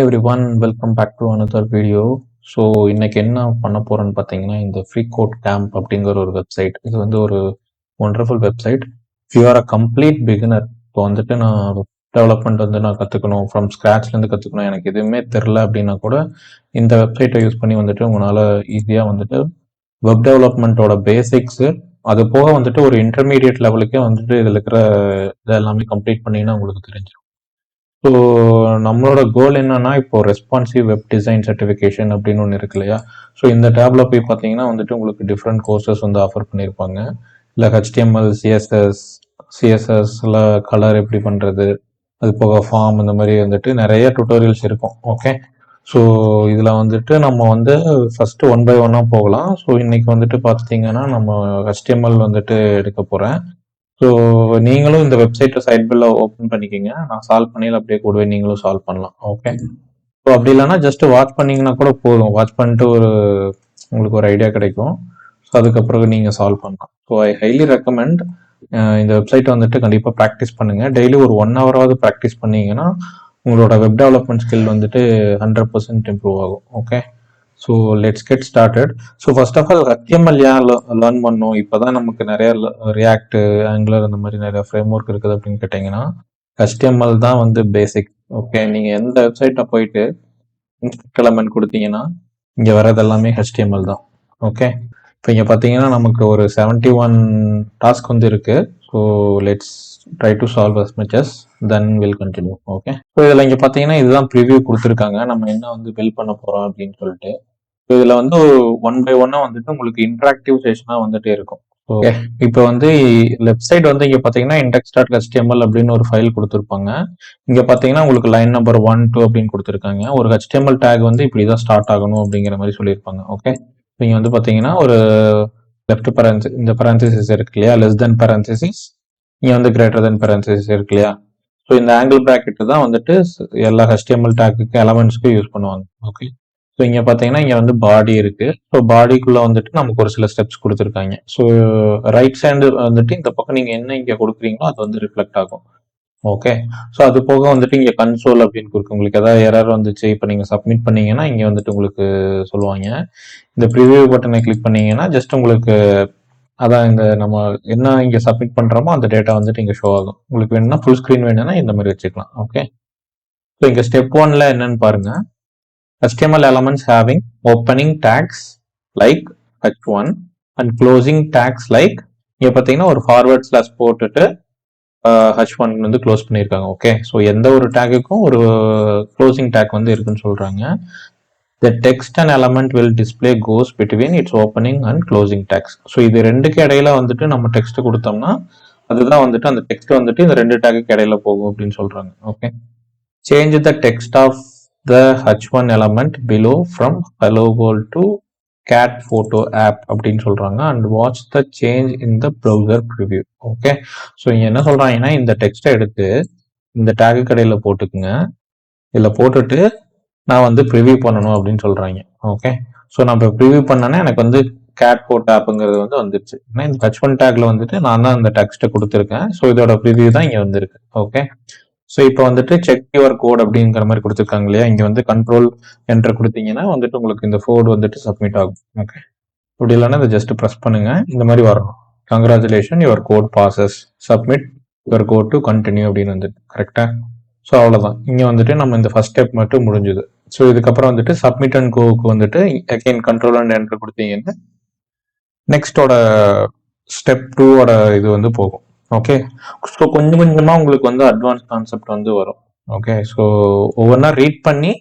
Hi everyone, welcome back to another video. So இன்னைக்கு என்ன பண்ண போறேன்னு பார்த்தீங்கன்னா, இந்த ஃப்ரீ கோட் கேம்ப் அப்படிங்கிற ஒரு வெப்சைட். இது வந்து ஒரு wonderful website. You are a complete beginner. இப்போ வந்துட்டு நான் டெவலப்மெண்ட் வந்து நான் கற்றுக்கணும், ஃப்ரம் ஸ்க்ராட்ச்லேருந்து கற்றுக்கணும், எனக்கு எதுவுமே தெரில அப்படின்னா கூட இந்த வெப்சைட்டை யூஸ் பண்ணி வந்துட்டு உங்களால் ஈஸியாக வந்துட்டு வெப் டெவலப்மெண்ட்டோட பேசிக்ஸு, அது போக வந்துட்டு ஒரு இன்டர்மீடியட் லெவலுக்கே வந்துட்டு இதில் இருக்கிற இது எல்லாமே கம்ப்ளீட் பண்ணிங்கன்னா உங்களுக்கு தெரிஞ்சிடும். ஸோ நம்மளோட கோல் என்னன்னா, இப்போ ரெஸ்பான்சிவ் வெப் டிசைன் சர்டிஃபிகேஷன் அப்படின்னு ஒன்று இருக்கு இல்லையா? ஸோ இந்த டேப்ல போய் பார்த்தீங்கன்னா வந்துட்டு உங்களுக்கு டிஃப்ரெண்ட் கோர்சஸ் வந்து ஆஃபர் பண்ணியிருப்பாங்க. இல்லை HTML, சிஎஸ்எஸ்ல கலர் எப்படி பண்ணுறது, அது போக ஃபார்ம், இந்த மாதிரி வந்துட்டு நிறைய டுட்டோரியல்ஸ் இருக்கும். ஓகே, ஸோ இதில் வந்துட்டு நம்ம வந்து ஃபஸ்ட்டு ஒன் பை ஒன்னாக போகலாம். ஸோ இன்னைக்கு வந்துட்டு பார்த்தீங்கன்னா நம்ம HTML வந்துட்டு எடுக்க போகிறேன். ஸோ நீங்களும் இந்த வெப்சைட்டை சைட் பில்ல ஓப்பன் பண்ணிக்கிங்க. நான் சால்வ் பண்ணியில் அப்படியே கூடவே நீங்களும் சால்வ் பண்ணலாம். ஓகே, ஸோ அப்படி இல்லைன்னா ஜஸ்ட் வாட்ச் பண்ணிங்கன்னா கூட போதும். வாட்ச் பண்ணிட்டு உங்களுக்கு ஒரு ஐடியா கிடைக்கும். ஸோ அதுக்கப்புறம் நீங்கள் சால்வ் பண்ணலாம். ஸோ ஐ ஹைலி ரெக்கமெண்ட் இந்த வெப்சைட்டை வந்துட்டு கண்டிப்பாக ப்ராக்டிஸ் பண்ணுங்கள். டெய்லி ஒரு 1 ஹவராவது ப்ராக்டிஸ் பண்ணீங்கன்னா உங்களோட வெப் டெவலப்மெண்ட் ஸ்கில் வந்துட்டு 100% இம்ப்ரூவ் ஆகும். Okay, so let's get started. So first of all HTML ஏன் லேர்ன் பண்ணோம்? இப்போ தான் நமக்கு நிறைய ரியாக்ட், ஆங்குலர் அந்த மாதிரி நிறைய ஃப்ரேம் ஒர்க் இருக்குது அப்படின்னு கேட்டிங்கன்னா, HTML தான் வந்து பேசிக். ஓகே, நீங்கள் எந்த வெப்சைட்டை போயிட்டு இன்ஸ்ட்ரக்ட் எலமெண்ட் கொடுத்தீங்கன்னா இங்கே வர்றது எல்லாமே HTML தான். ஓகே, இப்போ இங்கே பார்த்தீங்கன்னா நமக்கு ஒரு 71 டாஸ்க் வந்து இருக்கு. So let's try to solve as much as then we'll continue. Okay, so இதில் இங்கே பார்த்தீங்கன்னா இதுதான் ப்ரிவியூ கொடுத்துருக்காங்க, நம்ம என்ன வந்து பில்ட் பண்ண போகிறோம் அப்படின்னு சொல்லிட்டு. இதுல வந்து ஒன் பை ஒன்னா வந்துட்டு உங்களுக்கு இன்டராக்டிவ் செஷனா வந்துட்டே இருக்கும். ஓகே, இப்போ வந்து லெஃப்ட் சைடு வந்து இங்க பாத்தீங்கன்னா index.html அப்படின்னு ஒரு ஃபைல் கொடுத்துருப்பாங்க. இங்க பாத்தீங்கன்னா உங்களுக்கு லைன் நம்பர் 1, 2 அப்படின்னு கொடுத்துருக்காங்க. ஒரு HTML டேக் வந்து இப்படிதான் ஸ்டார்ட் ஆகணும் அப்படிங்கிற மாதிரி சொல்லியிருப்பாங்க. ஓகே, நீங்க வந்து பாத்தீங்கன்னா ஒரு லெஃப்ட் பரன்சிஸ், இந்த பரன்சிஸ் இருக்கு இல்லையா, லெஸ் தென் பரன்சிஸ், இங்க வந்து கிரேட்டர் தென் பரன்சிஸ் இருக்கு இல்லையா. ஸோ இந்த ஆங்கிள் பிராக்கெட் தான் வந்துட்டு எல்லா HTML டேக்கு எலமெண்ட்ஸ்க்கும் யூஸ் பண்ணுவாங்க. ஓகே, ஸோ இங்கே பார்த்தீங்கன்னா இங்கே வந்து பாடி இருக்கு. ஸோ பாடிக்குள்ளே வந்துட்டு நமக்கு ஒரு சில ஸ்டெப்ஸ் கொடுத்துருக்காங்க. ஸோ ரைட் சைடு வந்துட்டு இந்த பக்கம் நீங்கள் என்ன இங்கே கொடுக்குறீங்களோ அது வந்து ரிஃப்ளெக்ட் ஆகும். ஓகே, ஸோ அது போக வந்துட்டு இங்கே கன்சோல் அப்படின்னு இருக்கு. உங்களுக்கு ஏதாவது எரர் வந்துச்சு, இப்போ நீங்கள் சப்மிட் பண்ணீங்கன்னா இங்கே வந்துட்டு உங்களுக்கு சொல்லுவாங்க. இந்த ப்ரிவியூ பட்டனை கிளிக் பண்ணீங்கன்னா ஜஸ்ட் உங்களுக்கு அதான் இந்த நம்ம என்ன இங்கே சப்மிட் பண்ணுறோமோ அந்த டேட்டா வந்துட்டு இங்கே ஷோ ஆகும். உங்களுக்கு வேணும்னா ஃபுல் ஸ்க்ரீன் வேணும்னா இந்த மாதிரி வச்சுக்கலாம். ஓகே, ஸோ இங்கே ஸ்டெப் 1ல என்னன்னு பாருங்க. HTML elements having opening tags like h1 and closing tags like, இங்க பார்த்தீங்கன்னா ஒரு ஃபார்வர்ட் ஸ்லாஷ் போட்டுட்டு h1 வந்து க்ளோஸ் பண்ணியிருக்காங்க. ஓகே, ஸோ எந்த ஒரு டேக்குக்கும் ஒரு க்ளோசிங் டேக் வந்து இருக்குன்னு சொல்றாங்க. The text and element will display goes between its opening and closing tags. So இது ரெண்டுக்கு இடையில வந்துட்டு நம்ம டெக்ஸ்ட் கொடுத்தோம்னா அதுதான் வந்துட்டு அந்த டெக்ஸ்ட் வந்துட்டு இந்த ரெண்டு டேக்குக்கு இடையில போகும் அப்படின்னு சொல்றாங்க. Okay, change the text of the h1 element below from hello world to cat photo app அப்படின்னு சொல்றாங்க. and watch the change in the browser preview. Okay, so இங்க என்ன சொல்றாங்கன்னா இந்த டெக்ஸ்ட்டை எடுத்து இந்த டேக்கு கடையில போட்டுக்குங்க. இதில் போட்டுட்டு நான் வந்து ப்ரிவியூ பண்ணணும் அப்படின்னு சொல்றாங்க. ஓகே, ஸோ நான் இப்போ ப்ரிவியூ பண்ணேன்னா எனக்கு வந்து கேட் போட்டோ ஆப்புங்கிறது வந்து வந்துருச்சு. ஏன்னா இந்த h1 டேக்ல வந்துட்டு நான் தான் இந்த டெக்ஸ்ட்டை கொடுத்துருக்கேன். ஸோ இதோட ப்ரிவியூ தான் இங்கே வந்திருக்கு. ஓகே, ஸோ இப்போ வந்துட்டு செக் யுவர் கோட் அப்படிங்கிற மாதிரி கொடுத்துருக்காங்க இல்லையா, இங்கே வந்து கண்ட்ரோல் என்டர் கொடுத்தீங்கன்னா வந்துட்டு உங்களுக்கு இந்த கோட் வந்துட்டு சப்மிட் ஆகும். ஓகே, இப்படி இல்லைன்னா இதை ஜஸ்ட் ப்ரெஸ் பண்ணுங்க, இந்த மாதிரி வரணும். Congratulation, your code passes, submit your code to continue அப்படின்னு வந்துட்டு கரெக்டா. ஸோ அவ்வளோதான், இங்கே வந்துட்டு நம்ம இந்த ஃபர்ஸ்ட் ஸ்டெப் மட்டும் முடிஞ்சுது. ஸோ இதுக்கப்புறம் வந்துட்டு சப்மிட் அண்ட் கோவுக்கு வந்துட்டு அகைன் கண்ட்ரோல் அண்ட் என்டர் கொடுத்தீங்கன்னா நெக்ஸ்டோட ஸ்டெப் 2ஓட இது வந்து போகும். ஓகே, ஸோ கொஞ்சம் கொஞ்சமா உங்களுக்கு வந்து அட்வான்ஸ் கான்செப்ட் வந்து வரும். ஓகே, ஸோ ஒவ்வொன்றா ரீட் பண்ணி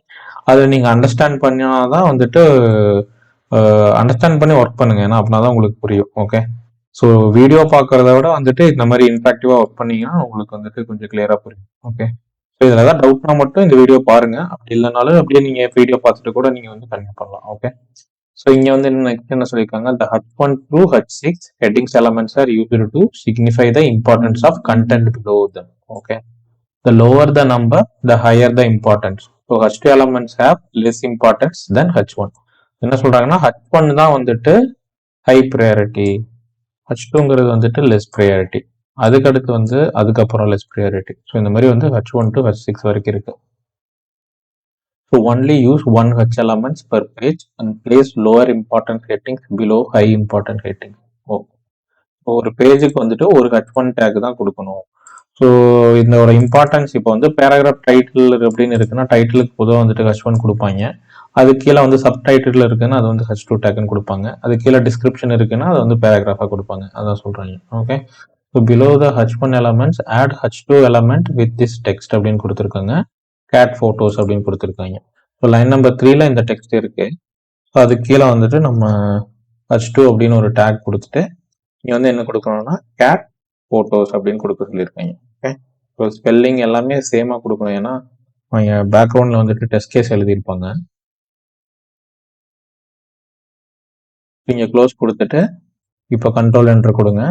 அதை நீங்க அண்டர்ஸ்டாண்ட் பண்ணினாதான் வந்துட்டு அண்டர்ஸ்டாண்ட் பண்ணி ஒர்க் பண்ணுங்க, ஏன்னா அப்படின்னா தான் உங்களுக்கு புரியும். ஓகே, ஸோ வீடியோ பார்க்கறத விட வந்துட்டு இந்த மாதிரி இன்ட்ராக்டிவா ஒர்க் பண்ணீங்கன்னா உங்களுக்கு வந்துட்டு கொஞ்சம் கிளியரா புரியும். ஓகே, ஸோ இதில் ஏதாவது டவுட்னா மட்டும் இந்த வீடியோ பாருங்க, அப்படி இல்லைனாலும் அப்படியே நீங்க வீடியோ பார்த்துட்டு கூட நீங்க வந்து கன்டினியூ பண்ணலாம். ஓகே, ஸோ இங்க வந்து நெக்ஸ்ட் என்ன சொல்லியிருக்காங்க, the h1 through h6 headings elements are used to signify the importance of content below them. Okay, the lower the number, the higher the importance. So h2 elements have less importance than h1. என்ன சொல்றாங்கன்னா h1 தான் வந்துட்டு high priority, h2ங்கிறது வந்துட்டு less priority, அதுக்கடுத்து வந்து அதுக்கப்புறம் less priority. So இந்த மாதிரி வந்து h1 to h6 வரைக்கும் இருக்கு. So only use one H elements per page and place lower important headings below high important headings. Okay, ஒரு பேஜுக்கு வந்துட்டு ஒரு H1 டேக் தான் கொடுக்கணும். ஸோ இதோட இம்பார்ட்டன்ஸ் இப்போ வந்து பேராகிராஃப் டைட்டில் அப்படின்னு இருக்குன்னா டைட்டிலுக்கு பொதுவாக வந்துட்டு H1 கொடுப்பாங்க. அது கீழே வந்து சப் டைட்டில் இருக்குன்னா அது வந்து H2 டேக்னு கொடுப்பாங்க. அது கீழே டிஸ்கிரிப்ஷன் இருக்குன்னா அது வந்து பேராகிராஃபாக கொடுப்பாங்க. அதான் சொல்றாங்க. Okay, so below the H1 elements add H2 element with this text அப்படின்னு கொடுத்துருக்காங்க. கேட் ஃபோட்டோஸ் அப்படின்னு கொடுத்துருக்காங்க. ஸோ லைன் நம்பர் 3ல இந்த டெக்ஸ்ட் இருக்கு. ஸோ அது கீழே வந்துட்டு நம்ம H2 அப்படின்னு ஒரு டேக் கொடுத்துட்டு இங்கே வந்து என்ன கொடுக்கணும்னா கேட் ஃபோட்டோஸ் அப்படின்னு கொடுக்க சொல்லியிருக்காங்க. ஓகே, ஸோ ஸ்பெல்லிங் எல்லாமே சேமாக கொடுக்கணும். ஏன்னா அவங்க பேக்ரவுண்டில் வந்துட்டு டெஸ்ட் கேஸ் எழுதியிருப்பாங்க. நீங்கள் க்ளோஸ் கொடுத்துட்டு இப்போ கண்ட்ரோல் என்டர் கொடுங்க.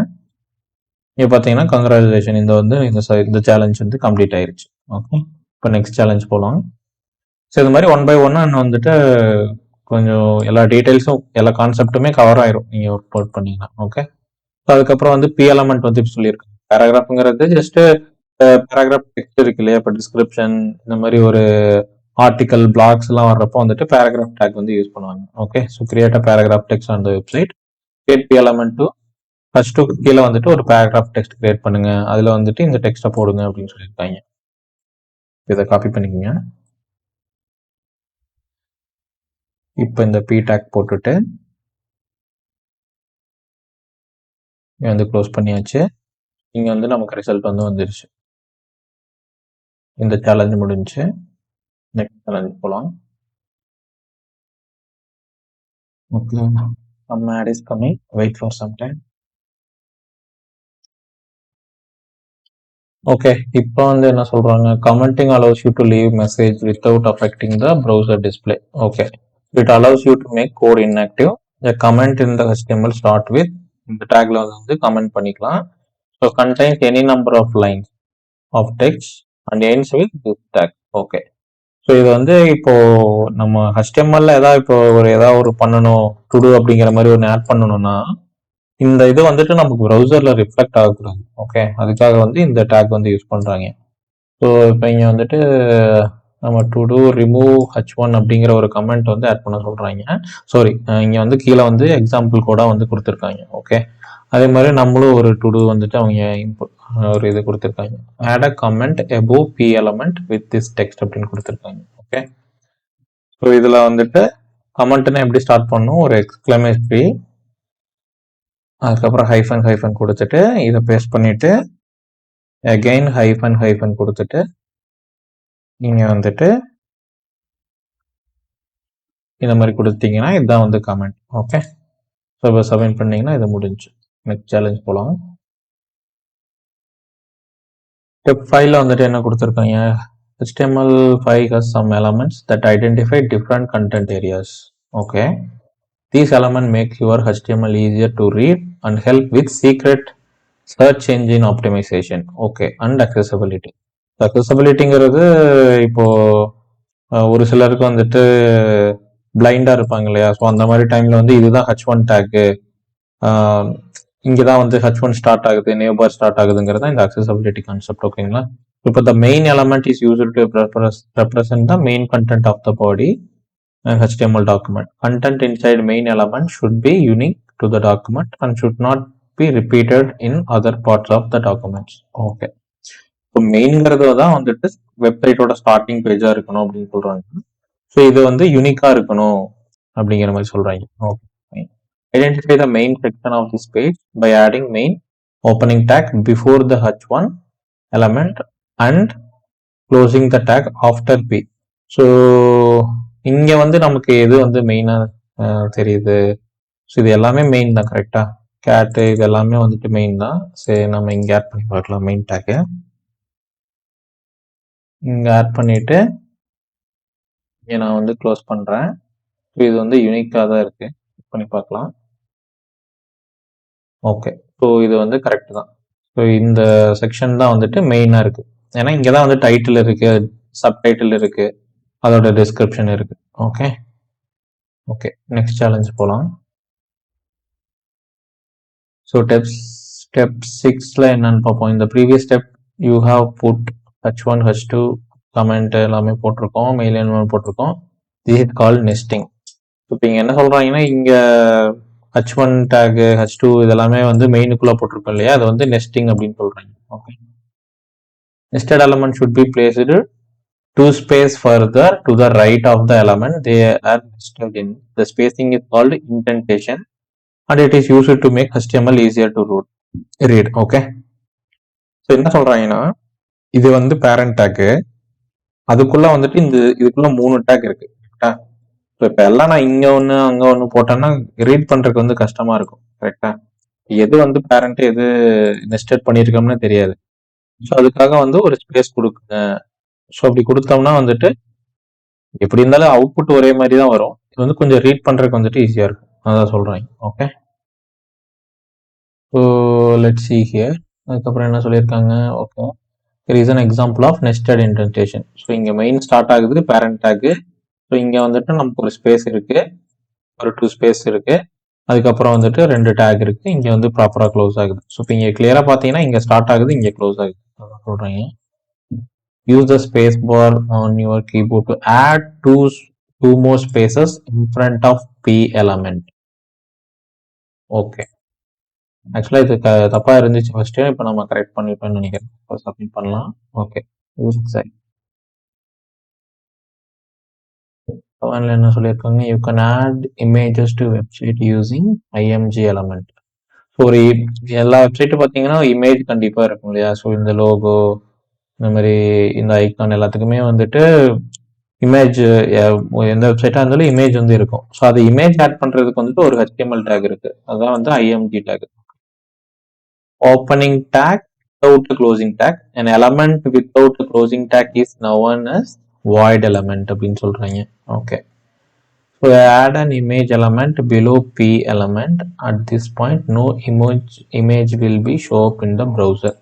இங்கே பார்த்தீங்கன்னா கங்க்ராச்சுலேஷன், இந்த சேலஞ்ச் வந்து கம்ப்ளீட் ஆயிருச்சு. ஓகே, இப்போ நெக்ஸ்ட் சேலஞ்ச் போகலாம். ஸோ இது மாதிரி 1 by 1 வந்துட்டு கொஞ்சம் எல்லா டீட்டெயில்ஸும் எல்லா கான்செப்ட்டுமே கவர் ஆயிரும் நீங்கள் ஒர்க் அவுட் பண்ணீங்கன்னா. ஓகே, ஸோ அதுக்கப்புறம் வந்து பி எலமெண்ட் வந்து சொல்லியிருக்காங்க. பேராகிராஃப்ங்கிறது ஜஸ்ட் பேராகிராஃப் டெக்ஸ்ட் இருக்கு இல்லையா, இப்போ டிஸ்கிரிப்ஷன் இந்த மாதிரி ஒரு ஆர்டிகல் பிளாக்ஸ் எல்லாம் வர்றப்போ வந்துட்டு பேராகிராஃப் டேக் வந்து யூஸ் பண்ணுவாங்க. Okay, so create a paragraph text on the website, create p element to first கீழே வந்துட்டு ஒரு பேராகிராஃப் டெக்ஸ்ட் கிரியேட் பண்ணுங்க, அதுல வந்துட்டு இந்த டெக்ஸ்ட்டை போடுங்க அப்படின்னு சொல்லியிருக்காங்க. இதை காப்பி பண்ணிக்கோங்க. இப்போ இந்த பி டேக் போட்டுட்டு வந்து க்ளோஸ் பண்ணியாச்சு. இங்க வந்து நமக்கு ரிசல்ட் வந்து வந்துருச்சு. இந்த சேலஞ்ச் முடிஞ்சு நெக்ஸ்ட் சேலஞ்ச் போலாம். Okay, some ad is coming, wait for some time. Okay, இப்போ வந்து என்ன சொல்றாங்க, commenting allows you to leave message without affecting the browser display. Okay, it allows you to make code inactive. A comment in the HTML start with இந்த டேக்ல வந்து comment பண்ணிக்கலாம். So contains any number of lines of text and ends with this tag. Okay, so இது வந்து இப்போ நம்ம HTML ஏதாவது இப்போ ஏதாவது ஒரு பண்ணணும் டு டூ அப்படிங்கிற மாதிரி ஒன்று ஆட் பண்ணணும்னா இந்த இது வந்துட்டு நமக்கு ப்ரௌசர்ல ரிஃப்ளெக்ட் ஆகக்கூடாது. ஓகே, அதுக்காக வந்து இந்த டேக் வந்து யூஸ் பண்றாங்க. ஸோ இப்போ இங்க வந்துட்டு நம்ம டு டூ ரிமூவ் H1 அப்படிங்கிற ஒரு கமெண்ட் வந்து ஆட் பண்ண சொல்றாங்க. சாரி, இங்க வந்து கீழே வந்து எக்ஸாம்பிள் கூட வந்து கொடுத்துருக்காங்க. ஓகே, அதே மாதிரி நம்மளும் ஒரு டு டூ வந்துட்டு அவங்க ஒரு இது கொடுத்துருக்காங்க, add a comment above p element with this text அப்படின்னு கொடுத்துருக்காங்க. ஓகே, ஸோ இதுல வந்துட்டு கமெண்ட்னா எப்படி ஸ்டார்ட் பண்ணணும், ஒரு எக்ஸ்கிளமேட்டரி, அதுக்கப்புறம் ஹைஃபன் ஹைஃபன் கொடுத்துட்டு இதை பேஸ்ட் பண்ணிட்டு அகைன் ஹைஃபன் ஹைஃபன் கொடுத்துட்டு நீங்க வந்துட்டு இந்த மாதிரி கொடுத்தீங்கன்னா இதுதான் வந்து கமெண்ட். ஓகே, ஸோ இப்போ சப்மிட் பண்ணீங்கன்னா இது முடிஞ்சு. நெக்ஸ்ட் சேலஞ்ச் போகலாம். ஸ்டெப் 5ல வந்துட்டு என்ன கொடுத்துருக்காங்க, HTML5 has some elements that identify different content areas. Okay, these elements make your HTML easier to read and help with secret search engine optimization. Okay, and accessibility. accessibilityங்கிறது இப்போ ஒரு சிலருக்கு வந்துட்டு பிளைண்டா இருப்பாங்க இல்லையா, ஸோ அந்த மாதிரி டைம்ல வந்து இதுதான் H1 டேக்கு, இங்கதான் வந்து H1 ஸ்டார்ட் ஆகுது, நேபார் ஸ்டார்ட் ஆகுதுங்கிறதா இந்த accessibility கான்செப்ட். ஓகேங்களா, இப்போ the main element is used to represent the main content of the body HTML document. Content inside main element should be unique to the document and should not be repeated in other parts of the documents. Okay, இப்போ மெயின்ங்கிறது தான் வந்துட்டு வெப்சைட்டோட starting பேஜா இருக்கணும் அப்படின்னு சொல்றாங்க. So இது வந்து யூனிக்கா இருக்கணும் அப்படிங்கிற மாதிரி சொல்றாங்க. Okay, identify the main section of this page by adding main opening tag before the H1 element and closing the tag after p. So இங்க வந்து நமக்கு எது வந்து மெயினா தெரியுது, ஸோ இது எல்லாமே மெயின் தான். கரெக்டா, கேட்டு இது எல்லாமே வந்துட்டு மெயின் தான். சரி, நம்ம இங்க ஆட் பண்ணி பார்க்கலாம். மெயின் டேக்கு இங்க ஆட் பண்ணிட்டு இங்க நான் வந்து க்ளோஸ் பண்றேன். இது வந்து யூனிக்கா தான் இருக்கு, பண்ணி பார்க்கலாம். ஓகே, ஸோ இது வந்து கரெக்ட் தான். ஸோ இந்த செக்ஷன் தான் வந்துட்டு மெயினா இருக்கு, ஏன்னா இங்க தான் வந்து டைட்டில் இருக்கு, சப் டைட்டில் இருக்கு, அதோட டிஸ்கிரிப்ஷன் இருக்கு. ஓகே, ஓகே, நெக்ஸ்ட் சேலஞ்ச் போகலாம். ஸோ ஸ்டெப் 6ல என்னன்னு பார்ப்போம். இந்த previous step you have put H1 H2 comment எல்லாமே போட்டிருக்கோம், மெயில் எல்லாமே போட்டிருக்கோம். This is called nesting. இப்போ இங்கே என்ன சொல்கிறாங்கன்னா, இங்கே H1 டேக் H2 இதெல்லாமே வந்து மெயினுக்குள்ளே போட்டிருக்கோம் இல்லையா, அது வந்து நெஸ்டிங் அப்படின்னு சொல்கிறாங்க. Okay, nested element should be placed two space further to the right of the element they are nested in. The spacing is called indentation and it is used to make HTML easier to read. Okay, so என்ன சொல்கிறாங்கன்னா, இது வந்து parent டேக்கு, அதுக்குள்ள வந்துட்டு இதுக்குள்ள 3 take இருக்கு. கரெக்டா? இப்போ எல்லாம் நான் இங்க ஒன்று அங்க ஒன்று போட்டேன்னா ரீட் பண்றதுக்கு வந்து கஷ்டமா இருக்கும். கரெக்டா? எது வந்து பேரண்ட் எது நெஸ்டட் பண்ணியிருக்கோம்னு தெரியாது. ஸோ அதுக்காக வந்து ஒரு ஸ்பேஸ் கொடுக்குங்க. ஸோ அப்படி கொடுத்தோம்னா வந்துட்டு எப்படி இருந்தாலும் அவுட்புட் ஒரே மாதிரி தான் வரும். இது வந்து கொஞ்சம் ரீட் பண்றதுக்கு வந்துட்டு ஈஸியா இருக்கும். அதான் சொல்றேன். Okay, so let's see here. அதுக்கப்புறம் என்ன சொல்லியிருக்காங்க? Okay, there is an example of nested indentation. So இங்க மெயின் ஸ்டார்ட் ஆகுது பேரண்ட் டேக். ஸோ இங்க வந்துட்டு நமக்கு ஒரு ஸ்பேஸ் இருக்கு, ஒரு 2 ஸ்பேஸ் இருக்கு. அதுக்கப்புறம் வந்துட்டு 2 டேக் இருக்கு. இங்க வந்து ப்ராப்பரா க்ளோஸ் ஆகுது. ஸோ இப்போ இங்க கிளியரா பாத்தீங்கன்னா இங்க ஸ்டார்ட் ஆகுது, இங்க க்ளோஸ் ஆகுது. அதான் சொல்றேன். Use the space bar on your keyboard to add two more spaces in front of P element. Okay, ஆக்சுவலா இது தப்பா இருந்துச்சு ஃபர்ஸ்ட். இப்போ நம்ம கரெக்ட் பண்ணிட்டோம்னு நினைக்கிறேன். சப்மிட் பண்ணலாம். ஓகே, சரி. கமெண்ட்ல என்ன சொல்லியிருக்காங்க? You can add images to website using IMG element. ஒரு எல்லா வெப்சைட்டும் பார்த்தீங்கன்னா இமேஜ் கண்டிப்பா இருக்கும் இல்லையா? ஸோ இந்த லோகோ, இந்த மாதிரி இந்த ஐக்கான் எல்லாத்துக்குமே வந்துட்டு இமேஜ், எந்த வெப்சைட்டா இருந்தாலும் இமேஜ் வந்து இருக்கும். ஸோ அது இமேஜ் ஆட் பண்றதுக்கு வந்துட்டு ஒரு HTML டேக் இருக்கு. அதான் வந்து IMG take. Opening take without a closing tag. An element without a closing tag is known as void element அப்படின்னு சொல்றாங்க. Okay, so add an image element below P element. At this point no image will be show up in the browser.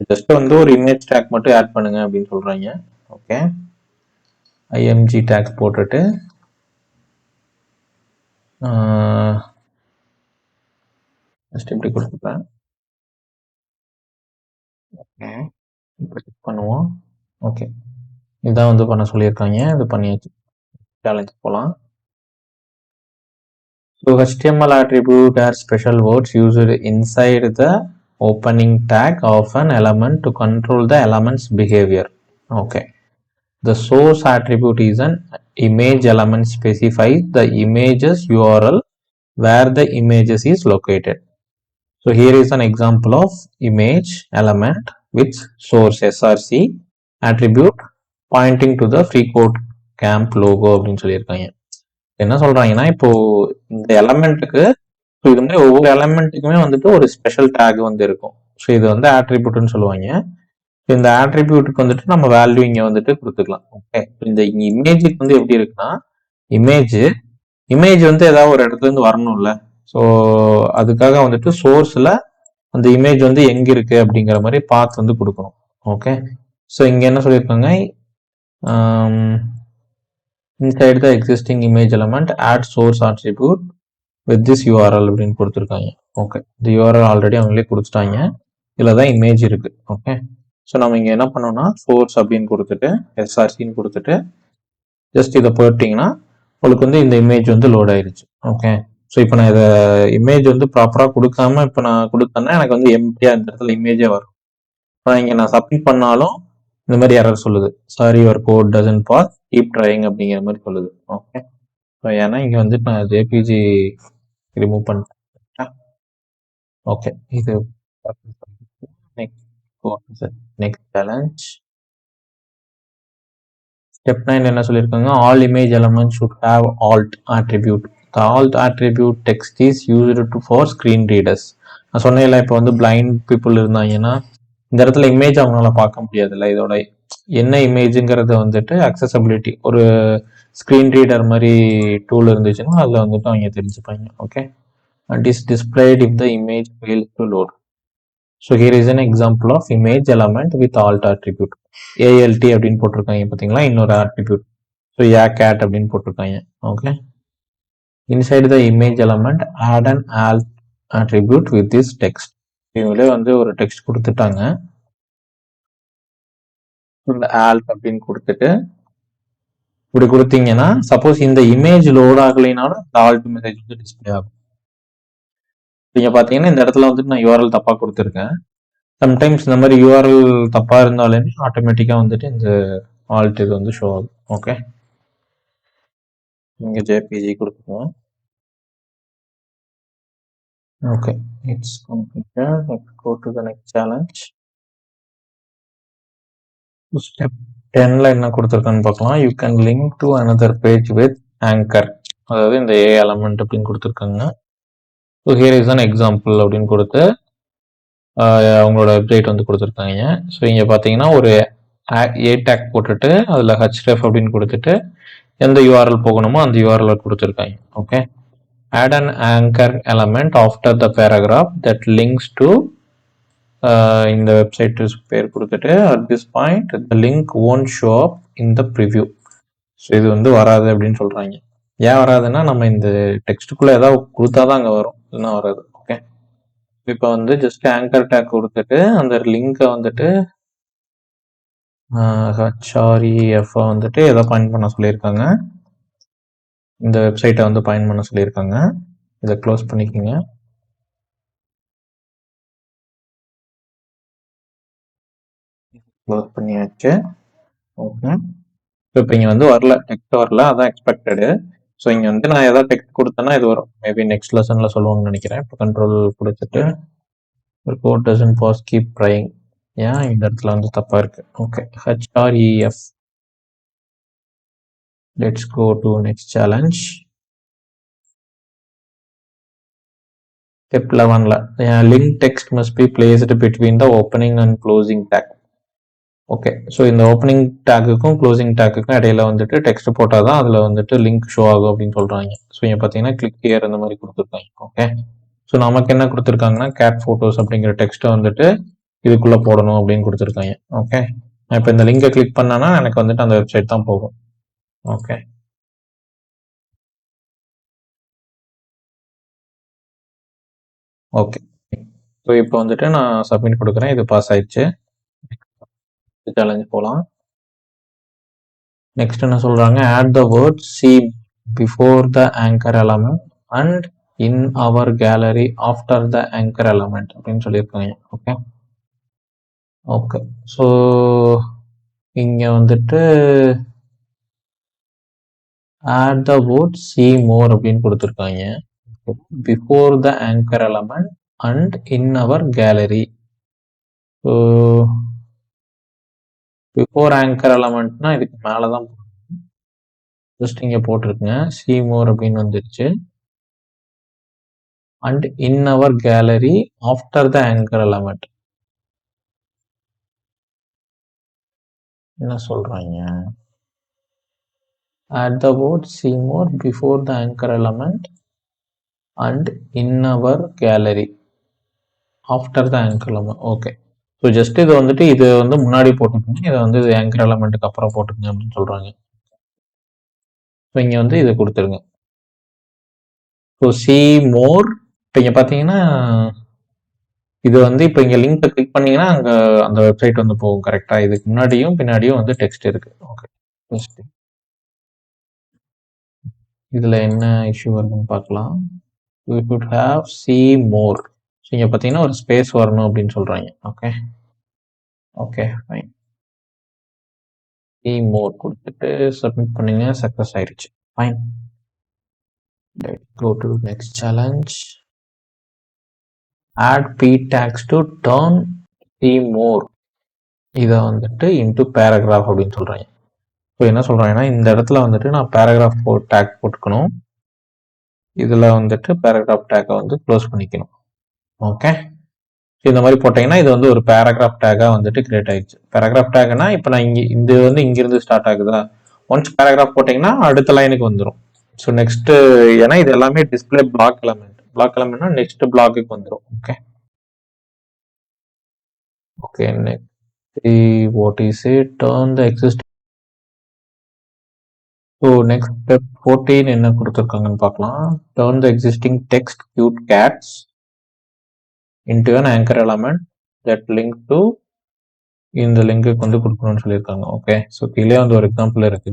Just வந்து ஒரு image take மட்டும் add பண்ணுங்க அப்படின்னு சொல்றாங்க. Okay, IMG take போட்டுட்டு just இப்படி கொடுத்துப்பேன். ஓகே, இப்போ செக் பண்ணுவோம். ஓகே, இதான் வந்து பண்ண சொல்லியிருக்காங்க. இது பண்ணியாச்சு. சேலஞ்ச் போகலாம். So HTML attribute are special words used inside the opening tag of an element to control the element's behavior. Okay, the source attribute is an image element specifies the image's URL where the images is located. So here is an example of image element with source src attribute pointing to the FreeCode Camp logo அப்படின்னு சொல்லியிருக்காங்க. என்ன சொல்றாங்கன்னா, இப்போ இந்த எலமெண்ட்டுக்கு இது மாதிரி ஒவ்வொரு எலமெண்ட்டுக்குமே வந்துட்டு ஒரு ஸ்பெஷல் டேக் வந்து இருக்கும். ஸோ இது வந்து ஆட்ரிபியூட்னு சொல்லுவாங்க. இந்த ஆட்ரிபியூட்டுக்கு வந்துட்டு நம்ம வேல்யூ இங்க வந்துட்டு கொடுத்துக்கலாம். ஓகே, இந்த இமேஜுக்கு வந்து எப்படி இருக்குன்னா, இமேஜ் வந்து ஏதாவது ஒரு இடத்துல இருந்து வரணும்ல. ஸோ அதுக்காக வந்துட்டு சோர்ஸ்ல அந்த இமேஜ் வந்து எங்க இருக்கு அப்படிங்கிற மாதிரி பாத் வந்து கொடுக்கணும். ஓகே, ஸோ இங்க என்ன சொல்லியிருக்காங்க? inside the existing image element add source attribute with this URL அப்படின்னு கொடுத்துருக்காங்க. ஓகே, இந்த URL ஆல்ரெடி அவங்களே கொடுத்துட்டாங்க. இதில் தான் இமேஜ் இருக்கு. ஓகே, ஸோ நம்ம இங்கே என்ன பண்ணோம்னா சோர்ஸ் அப்படின்னு கொடுத்துட்டு SRCன்னு கொடுத்துட்டு ஜஸ்ட் இதை போட்டிங்கன்னா உங்களுக்கு வந்து இந்த இமேஜ் வந்து லோட் ஆயிடுச்சு. ஓகே, ஸோ இப்போ நான் இதை இமேஜ் வந்து ப்ராப்பராக கொடுக்காம இப்போ நான் கொடுத்தேன்னா எனக்கு வந்து எம்டியா இந்த இடத்துல இமேஜே வரும். நான் இங்கே நான் சப்மிட் பண்ணாலும் இந்த மாதிரி எரர் சொல்லுது. Sorry your code doesn't pass, keep trying அப்படிங்கிற மாதிரி சொல்லுது. ஓகே, ஸோ ஏன்னா இங்கே வந்துட்டு நான் ஜேபிஜி ரிமூவ் பண்ணிட்டேன். ஓகே, இது நெக்ஸ்ட் சேலஞ்ச். ஸ்டெப் 9 என்ன சொல்லியிருக்காங்க? All image element should have alt attribute. The alt attribute text is used for screen readers. நான் சொன்னேன்ல, இப்போ வந்து பிளைண்ட் பீப்புள் இருந்தாங்கன்னா இந்த இடத்துல இமேஜ் அவங்களால பார்க்க முடியாதுல்ல. இதோட என்ன இமேஜுங்கிறத வந்துட்டு அக்சசபிலிட்டி ஒரு ஸ்க்ரீன் ரீடர் மாதிரி டூல் இருந்துச்சுன்னா அதில் வந்துட்டு அவங்க தெரிஞ்சுப்பாங்க. Okay, and is displayed if the image fails to load. So here is an example of image element with alt attribute. ALT அப்படின்னு போட்டிருக்காங்க பார்த்தீங்களா, இன்னொரு ஆட்ரிபியூட். ஸோ cat அப்படின்னு போட்டிருக்காங்க. Okay, inside the image element add an alt attribute with this text. இவங்களே வந்து ஒரு text கொடுத்துட்டாங்க. ஆல்ட் அப்படின்னு கொடுத்துட்டு இப்படி கொடுத்தீங்கன்னா சப்போஸ் இந்த இமேஜ் லோட் ஆகலைனாலும் இந்த ஆல்ட் மெசேஜ் வந்து டிஸ்பிளே ஆகும். நீங்க பாத்தீங்கன்னா இந்த இடத்துல வந்துட்டு நான் யூஆர்எல் தப்பா கொடுத்துருக்கேன். சம்டைம்ஸ் இந்த மாதிரி யூஆர்எல் தப்பா இருந்தாலுமே ஆட்டோமேட்டிக்கா வந்துட்டு இந்த ஆல்ட் இது வந்து ஷோ ஆகும். ஓகே, இங்க ஜேபிஜி கொடுத்துருவோம். Okay, it's completed. Let's go to the next challenge. Step 10ல என்ன கொடுத்துருக்கான்னு பார்க்கலாம். You can link to another page with anchor, அதாவது இந்த ஏ எலமெண்ட் அப்படின்னு கொடுத்துருக்காங்க. So here is an example அப்படின்னு கொடுத்து அவங்களோட வெப்சைட் வந்து கொடுத்துருக்காங்க. ஸோ இங்கே பார்த்தீங்கன்னா ஒரு ஏ டேக் போட்டுட்டு அதில் ஹெச்ரெஃப் அப்படின்னு கொடுத்துட்டு எந்த யூஆர்எல் போகணுமோ அந்த யூஆர்எல் கொடுத்துருக்காங்க. Okay, add an anchor element after the paragraph that links to இந்த வெப்சைட் பேர் கொடுத்துட்டு at this point the link won't show up in the preview. So இது வந்து வராது அப்படின்னு சொல்றாங்க. ஏன் வராதுன்னா நம்ம இந்த டெக்ஸ்ட்டுக்குள்ள ஏதாவது கொடுத்தாதான் அங்கே வரும், இல்லைன்னா வராது. ஓகே, இப்போ வந்து ஜஸ்ட் ஆங்கர் டேக் கொடுத்துட்டு அந்த லிங்கை வந்துட்டு HREF வந்துட்டு எதை பாயிண்ட் பண்ண சொல்லியிருக்காங்க, இந்த வெப்சைட்டை வந்து பாயிண்ட் பண்ண சொல்லியிருக்காங்க. இதை க்ளோஸ் பண்ணிக்கோங்க. க்ளோஸ் பண்ணியாச்சு. ஓகே, இப்போ இங்கே வந்து வரல, டெக்ஸ்ட் வரல, அதான் எக்ஸ்பெக்டடு. ஸோ இங்கே வந்து நான் ஏதாவது டெக்ஸ்ட் கொடுத்தேன்னா இது வரும். மேபி நெக்ஸ்ட் லெசனில் சொல்லுவாங்கன்னு நினைக்கிறேன். இப்போ கண்ட்ரோல் கொடுத்துட்டு ஒரு code doesn't pass keep trying, ஏன் இந்த இடத்துல வந்து தப்பாக இருக்கு. Okay, HREF. Let's go to next challenge. Step 11ல link text must be placed between the opening and closing tag. Okay, so இந்த ஓப்பனிங் டேக்குக்கும் க்ளோசிங் டேக்குக்கும் இடையில வந்துட்டு டெக்ஸ்ட் போட்டால் தான் அதில் வந்துட்டு லிங்க் ஷோ ஆகும் அப்படின்னு சொல்கிறாங்க. ஸோ இங்கே பார்த்தீங்கன்னா கிளிக் ஹியர் இந்த மாதிரி கொடுத்துருக்காங்க. ஓகே, ஸோ நமக்கு என்ன கொடுத்துருக்காங்கன்னா கேட் ஃபோட்டோஸ் அப்படிங்கிற டெக்ஸ்ட்டை வந்துட்டு இதுக்குள்ளே போடணும் அப்படின்னு கொடுத்துருக்காங்க. ஓகே, நான் இப்போ இந்த லிங்கை கிளிக் பண்ணேன்னா எனக்கு வந்துட்டு அந்த வெப்சைட் தான் போகும். ஓகே, ஓகே, ஸோ இப்போ வந்துட்டு நான் சப்மிட் கொடுக்குறேன். இது பாஸ் ஆயிடுச்சு. சேலஞ்ச் போகலாம். நெக்ஸ்ட் என்ன சொல்றாங்க, add the word C before the anchor element and in our gallery after the anchor element அப்படின்னு சொல்லியிருக்காங்க. ஓகே, ஓகே, ஸோ இங்க வந்துட்டு add the word see more அப்படின்னு கொடுத்துருக்காங்க. before the anchor element and in our gallery. So before anchor எலமெண்ட்னா இதுக்கு மேலே தான் ஜஸ்ட் இங்கே போட்டிருக்குங்க. see more அப்படின்னு வந்துருச்சு. and in our gallery after the anchor element. என்ன சொல்றாங்க, add the word see more before the anchor element and in our gallery after the anchor element. Okay, so just இது வந்துட்டு இது வந்து முன்னாடி போட்டுக்கோங்க, இதை வந்து ஆங்கர் எலமெண்ட்டுக்கு அப்புறம் போட்டுக்கோங்க அப்படின்னு சொல்றாங்க. ஸோ இங்கே வந்து இதை கொடுத்துருங்க. ஸோ see more, இப்போ இங்கே பார்த்தீங்கன்னா இது வந்து இப்போ இங்கே லிங்க்கை கிளிக் பண்ணீங்கன்னா அங்கே அந்த வெப்சைட் வந்து போகும் கரெக்டாக. இதுக்கு முன்னாடியும் பின்னாடியும் வந்து டெக்ஸ்ட் இருக்கு. ஓகே, இதில் என்ன இஷ்யூ வருதுன்னு பார்க்கலாம். we should have see more. So இங்கே பார்த்தீங்கன்னா ஒரு ஸ்பேஸ் வரணும் அப்படின்னு சொல்கிறாங்க. Okay, okay, fine. see more கொடுத்துட்டு சப்மிட் பண்ணுங்க. சக்ஸஸ் ஆயிடுச்சு. Fine. let's go to next challenge. add p tags to turn see more இதை வந்துட்டு into paragraph அப்படின்னு சொல்கிறாங்க. ஸோ என்ன சொல்கிறாங்கன்னா இந்த இடத்துல வந்துட்டு நான் பேராகிராஃப் டேக் போட்டுக்கணும். இதில் வந்துட்டு பேராகிராஃப் டேக்கை வந்து க்ளோஸ் பண்ணிக்கணும். ஓகே, இந்த மாதிரி போட்டிங்கன்னா இது வந்து ஒரு பேராகிராஃப் டேக்காக வந்துட்டு கிரியேட் ஆயிடுச்சு. பேராகிராஃப் டேக்னா இப்போ நான் இங்கே இது வந்து இங்கிருந்து ஸ்டார்ட் ஆகுதா, ஒன்ஸ் பேராகிராஃப் போட்டிங்கன்னா அடுத்த லைனுக்கு வந்துடும். ஸோ நெக்ஸ்ட், ஏன்னா இது எல்லாமே டிஸ்பிளே பிளாக் எலமெண்ட்னா நெக்ஸ்ட் பிளாக்குக்கு வந்துடும். Okay, okay, next what is it, turn the existing. So next step 14 என்ன கொடுத்துருக்காங்கன்னு பார்க்கலாம். Turn the existing text cute cats into an anchor element that link to இந்த லிங்க்குக்கு வந்து கொடுக்கணும்னு சொல்லியிருக்காங்க. ஓகே. ஸோ கீழே வந்து ஒரு எக்ஸாம்பிள் இருக்கு.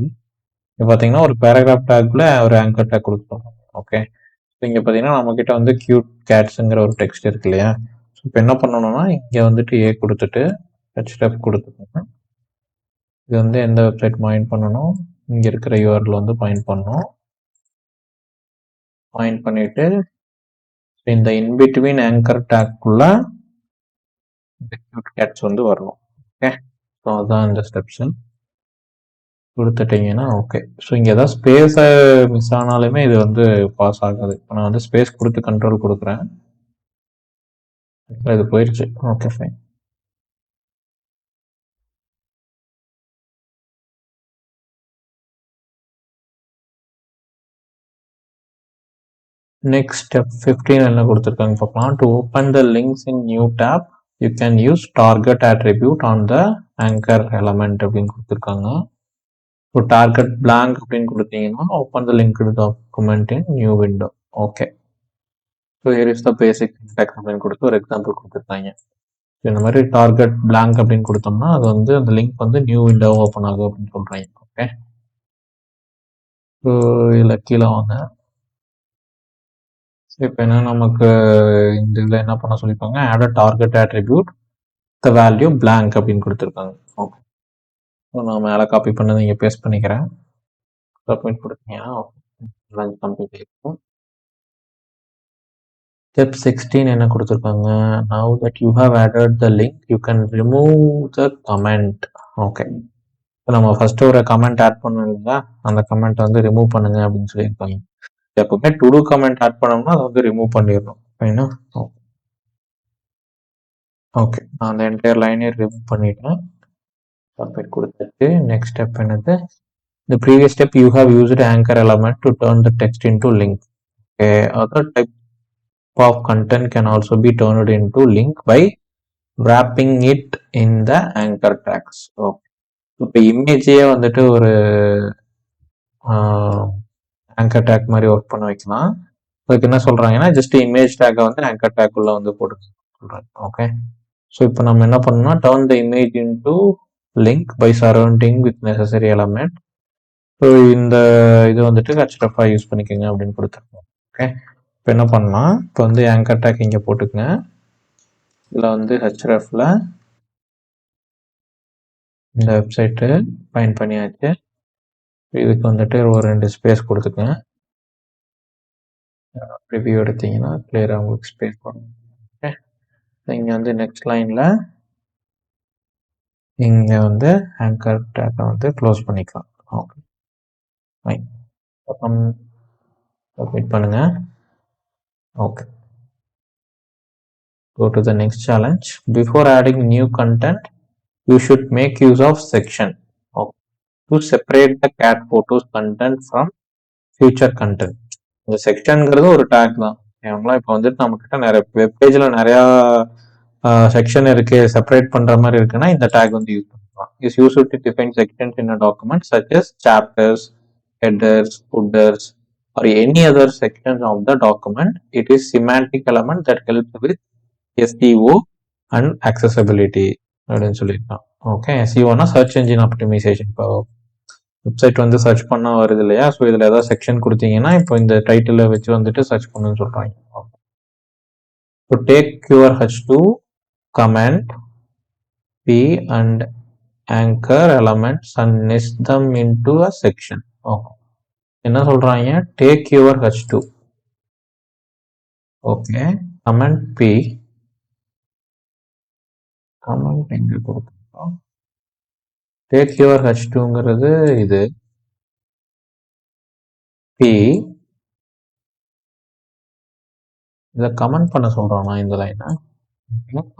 இப்போ பார்த்தீங்கன்னா ஒரு பேராகிராஃப் டேக்ல ஒரு ஆங்கர் டேக் கொடுத்துருக்காங்க. ஓகே. இங்கே பார்த்தீங்கன்னா நம்மக்கிட்ட வந்து கியூட் கேட்ஸுங்கிற ஒரு டெக்ஸ்ட் இருக்கு இல்லையா? ஸோ இப்போ என்ன பண்ணணும்னா இங்கே வந்துட்டு ஏ கொடுத்துட்டு ஹெச்டெப் கொடுத்துக்கோங்க. இது வந்து எந்த வெப்சைட் பாயிண்ட் பண்ணணும், இங்கே இருக்கிற யூஆர்எல் வந்து பாயிண்ட் பண்ணணும். பாயிண்ட் பண்ணிட்டு இந்த இன்பிட்வீன் ஆங்கர் டேக்குள்ள இந்த கியூட் கேட்ஸ் வந்து வரணும். ஓகே. ஸோ அதுதான் இந்த ஸ்டெப்ஸு கொடுத்துட்டீங்கன்னா ஓகே. ஸோ இங்கே ஏதாவது ஸ்பேஸை மிஸ் ஆனாலுமே இது வந்து பாஸ் ஆகாது. இப்போ நான் வந்து ஸ்பேஸ் கொடுத்து கண்ட்ரோல் கொடுக்குறேன். இது போயிடுச்சு. Okay fine. Next step 15 என்ன கொடுத்துருக்காங்க பார்க்கலாம். To open the links in new tab, you can use target attribute on the anchor element அப்படின்னு கொடுத்துருக்காங்க. ஸோ target blank அப்படின்னு கொடுத்தீங்கன்னா open the linked document in new window. Okay. So here is the basic syntax அப்படின்னு கொடுத்து ஒரு example கொடுத்துருக்காங்க. இந்த மாதிரி டார்கெட் blank அப்படின்னு கொடுத்தோம்னா அது வந்து அந்த லிங்க் வந்து நியூ விண்டோ ஓப்பன் ஆகும் அப்படின்னு சொல்றாங்க. ஓகே. ஸோ இதில் கீழே வாங்க. இப்போ என்ன நமக்கு இந்த இதில் என்ன பண்ண சொல்லியிருக்காங்க, add a target attribute the value blank அப்படின்னு கொடுத்துருக்காங்க. ஓகே. ஸோ நான் மேலே காப்பி பண்ணதை இங்கே பேஸ்ட் பண்ணிக்கிறேன். சப்மிட் கொடுத்தீங்கன்னா கம்ப்ளீட் ஆகிருக்கும். ஸ்டெப் 16 என்ன கொடுத்துருக்காங்க, now that you have added the link you can remove the comment. Okay. இப்போ நம்ம ஃபர்ஸ்ட் ஒரு கமெண்ட் ஆட் பண்ணோம் இல்லையா, அந்த கமெண்ட் வந்து ரிமூவ் பண்ணுங்க அப்படின்னு சொல்லியிருக்காங்க. எப்பவுமே டு டூ கமெண்ட் ஆட் பண்ணோம்னா அதை வந்து ரிமூவ் பண்ணிடணும். ஃபைனா? ஓகே. நான் அந்த என்டையர் லைனே ரிமூவ் பண்ணிட்டேன். சப்மிட் கொடுத்துட்டு நெக்ஸ்ட் ஸ்டெப் என்னது, the previous step you have used anchor element to turn the text into link. Okay. Other type of content can also be turned into link by wrapping it in the anchor tags. Okay. இப்போ இமேஜையே வந்துட்டு ஒரு anchor take மாதிரி work பண்ண வைக்கலாம். அதுக்கு என்ன சொல்றாங்கன்னா just image டேக்கை வந்து ஆங்கர் டேக் உள்ள வந்து போட்டு சொல்றாங்க. ஓகே. ஸோ இப்போ நம்ம என்ன பண்ணணும்னா turn the image into link by surrounding with necessary element. So இந்த இது வந்துட்டு ஹெச்எஃப்ஆ யூஸ் பண்ணிக்கோங்க அப்படின்னு கொடுத்துருக்கோம். ஓகே. இப்போ என்ன பண்ணலாம், இப்போ வந்து ஆங்கர் டேக் இங்கே போட்டுக்கங்க. இதில் வந்து ஹெச்எஃப்ல இந்த வெப்சைட்டு ஃபைண்ட் பண்ணியாச்சு. இதுக்கு வந்துட்டு ஒரு 2 ஸ்பேஸ் கொடுத்துக்கங்க. ரிவ்யூ எடுத்தீங்கன்னா கிளியராக உங்களுக்கு ஸ்பேஸ் வரும். ஓகே. இங்கே வந்து நெக்ஸ்ட் லைனில் இங்கே வந்து ஆங்கர் டேக்கை வந்து க்ளோஸ் பண்ணிக்கலாம். Okay fine. அப்புறம் சப்மிட் பண்ணுங்க. Okay. Go to the next challenge. Before adding new content, you should make use of section. Okay. To separate the cat photos content from future content. இந்த செக்ஷன்ங்கிறது ஒரு take தான். ஏன்னா இப்போ வந்துட்டு நம்ம கிட்ட நிறைய வெப்பேஜில் நிறையா செக்ஷன் இருக்கு, செப்பரேட் பண்ற மாதிரி இருக்குன்னா இந்த டேக் வந்து யூஸ் பண்ணலாம். Is use to define sections in a document such as chapters, headers, footers or any other sections of the document. It is semantic element that helps with SEO and accessibility அப்படின்னு சொல்லியிருக்கான். Okay. SEOனா search engine optimisation. இப்போ website வந்து search பண்ணா வருது இல்லையா, so இதில் ஏதாவது செக்ஷன் கொடுத்தீங்கன்னா இப்போ இந்த டைட்டிலை வச்சு வந்துட்டு சர்ச் பண்ணுன்னு சொல்கிறாங்க. So take your H2 comment P and anchor elements and nest them into a section. Okay. என்ன சொல்றாங்க, take your H2. Okay. Comment P, comment எங்க கொடுத்துருக்கோம், டேக் யுவர் H2ங்கிறது இது P, இதை கமெண்ட் பண்ண சொல்றோம் நான் இந்த லைனை.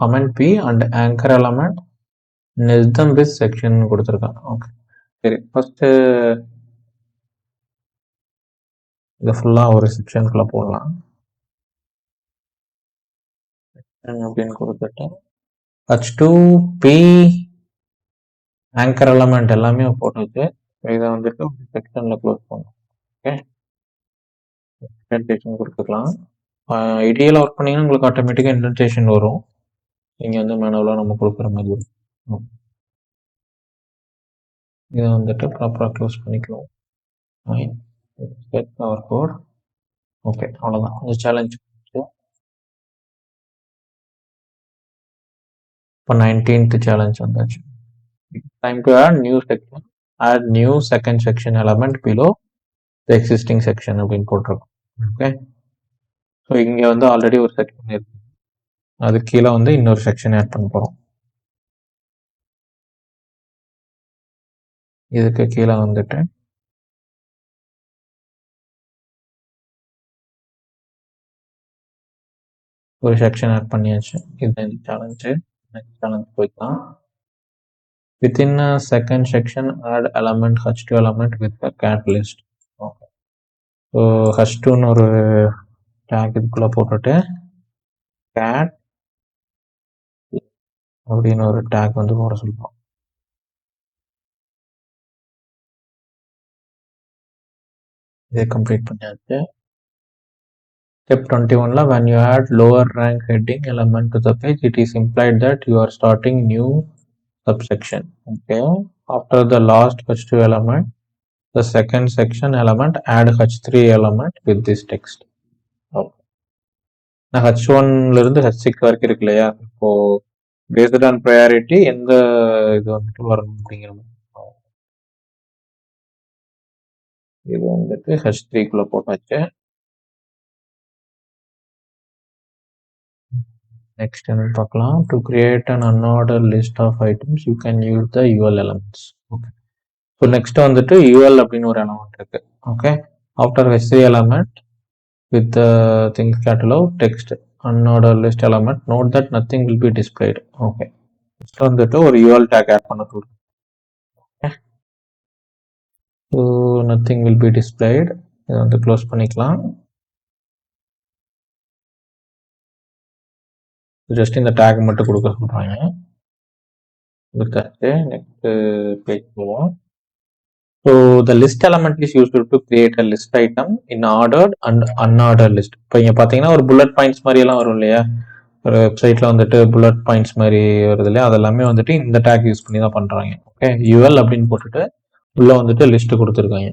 Comment P and anchor element nested with section கொடுத்துருக்கேன். ஓகே சரி, ஃபர்ஸ்ட் இதை ஃபுல்லாக ஒரு செக்ஷனுக்குள்ள போடலாம் அப்படின்னு கொடுத்துட்டு H2 P ஆங்கர் எலமெண்ட் எல்லாமே போட்டுச்சு. இதை வந்துட்டு ஒரு செக்ஷன்ல க்ளோஸ் பண்ணும். ஓகே. இன்டென்டேஷன் கொடுத்துக்கலாம். ஐடியில் ஒர்க் பண்ணிங்கன்னா உங்களுக்கு ஆட்டோமேட்டிக்காக இன்டென்டேஷன் வரும். இங்கே வந்து மேனுவலாக நம்ம கொடுக்குற மாதிரி இருக்கும். இதை வந்துட்டு ப்ராப்பராக க்ளோஸ் பண்ணிக்கலாம். Fine. Set our code. Okay, அவ்வளோதான் இந்த சேலஞ்ச். இப்போ 19th சேலஞ்ச் வந்தாச்சு. Time to add new section. Add new second section element below the existing section அப்படின்னு போட்டிருக்கோம். ஓகே, ஸோ இங்கே வந்து ஆல்ரெடி ஒரு செக்ஷன் இருக்கு, அது கீழே வந்து இன்னொரு செக்ஷன் ஆட் பண்ண போகிறோம். இதுக்கு கீழே வந்துட்டு ஒரு செக்ஷன் ஆட் பண்ணியாச்சு. இதுதான் இந்த சேலஞ்சு. நெக்ஸ்ட் சேலஞ்ச் போய்க்கலாம். Within a second section, add element h2 element with a cat list. Okay. So h2ன்னு ஒரு டேக் இதுக்குள்ள போட்டுட்டு cat அப்படின்னு ஒரு டேக் வந்து போட சொல்லுவோம். இதை கம்ப்ளீட் பண்ணியாச்சு. Step 21 when you add lower rank heading element to the page, it is implied that you are starting new subsection. Okay. After the last h2 element, the second section element add h3 element with this text. Okay. h1ல இருந்து h6 வரைக்கும் இருக்கு இல்லையா, இப்போ based on priority எந்த இது வந்துட்டு வரணும் அப்படிங்கிற மாதிரி. இது வந்துட்டு h3க்குள்ள போட்டாச்சு. நெக்ஸ்ட் என்ன பார்க்கலாம். To create an unordered list of items you can use the UL elements. Okay, so next வந்துட்டு யூஎல் அப்படின்னு ஒரு எலமெண்ட் இருக்கு. Okay, after h3 element with the things catalog text unordered list element, note that nothing will be displayed. Okay, next வந்துட்டு ஒரு UL tag add பண்ண சொல்றோம். Okay, so nothing will be displayed. இதை வந்து close பண்ணிக்கலாம். Just இந்த take மட்டும் கொடுக்க சொல்றாங்க. கொடுத்தாச்சு. நெக்ஸ்ட் பேஜ் போவோம். So the list element is used to create a list item in ordered and unordered list. இப்போ இங்க பாத்தீங்கன்னா ஒரு புல்லட் பாயிண்ட்ஸ் மாதிரி எல்லாம் வரும் இல்லையா, ஒரு வெப்சைட்ல வந்துட்டு புல்லட் பாயிண்ட்ஸ் மாதிரி வருது இல்லையா, அதெல்லாமே வந்துட்டு இந்த டேக் யூஸ் பண்ணி தான் பண்றாங்க. ஓகே, யூஎல் அப்படின்னு போட்டுட்டு உள்ள வந்துட்டு லிஸ்ட் கொடுத்துருக்காங்க.